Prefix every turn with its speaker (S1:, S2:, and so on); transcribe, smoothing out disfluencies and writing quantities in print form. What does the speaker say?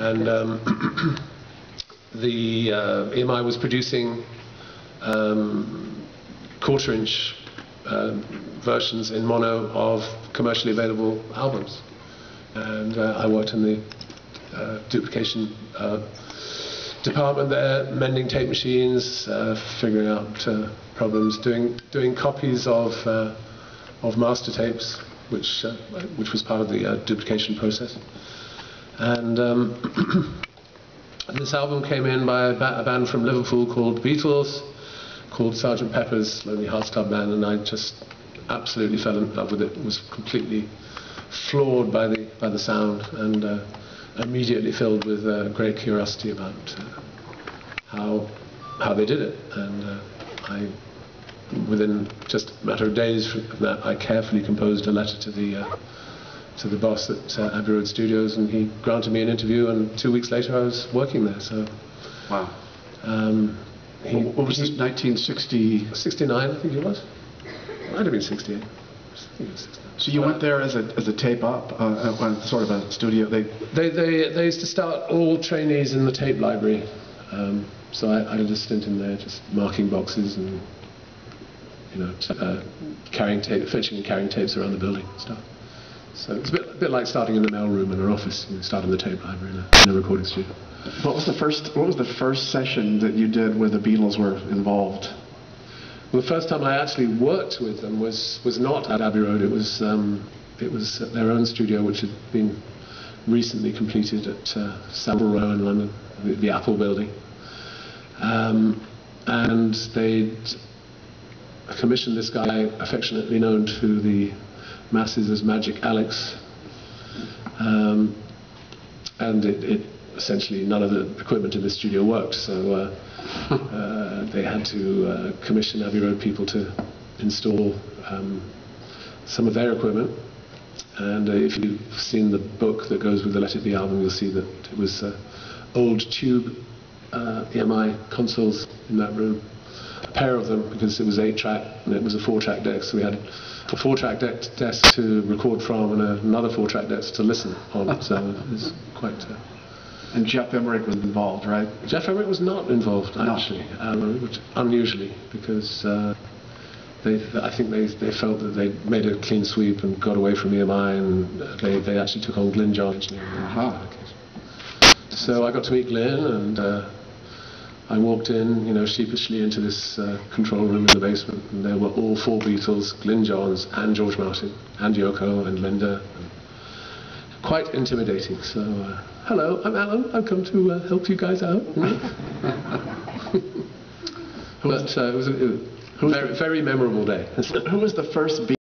S1: And the EMI was producing quarter-inch versions in mono of commercially available albums. And I worked in the duplication department there, mending tape machines, figuring out problems, doing copies of master tapes, which was part of the duplication process. And this album came in by a band from Liverpool called Beatles, called Sgt. Pepper's Lonely Hearts Club Band, and I just absolutely fell in love with it. Was completely floored by the sound, and immediately filled with great curiosity about how they did it. And within just a matter of days from that, I carefully composed a letter to the boss at Abbey Road Studios, and he granted me an interview, and 2 weeks later I was working there. So,
S2: wow. What was this, 1960?
S1: 69, I think it was. Might have been 68. I think it was 69.
S2: So you went there as a tape up, sort of a studio.
S1: They used to start all trainees in the tape library. So I did a stint in there, just marking boxes and fetching and carrying tapes around the building and stuff. So it's a bit like starting in the mail room in an office. You start in the tape library in a recording studio.
S2: What was the first session that you did where the Beatles were involved?
S1: Well, the first time I actually worked with them was not at Abbey Road. It was at their own studio, which had been recently completed at Savile Row in London, the Apple building. And they'd commissioned this guy, affectionately known to the masses as Magic Alex, and it essentially none of the equipment in the studio worked, so they had to commission Abbey Road people to install some of their equipment. And if you've seen the book that goes with the Let It Be album, you'll see that it was old tube EMI consoles in that room. A pair of them, because it was 8-track and it was a 4-track deck, so we had a 4-track desk to record from and another 4-track desk to listen on. So it was quite.
S2: And Jeff Emmerich was involved, right?
S1: Jeff Emmerich was not involved, actually, which unusually, because I think they felt that they made a clean sweep and got away from EMI, and they actually took on Glyn John engineering. So I got to meet Glyn, and I walked in, sheepishly into this control room in the basement, and there were all 4 Beatles, Glyn Johns and George Martin, and Yoko and Linda. Quite intimidating. So, hello, I'm Alan. I've come to help you guys out. But it was a very, very memorable day.
S2: Who was the first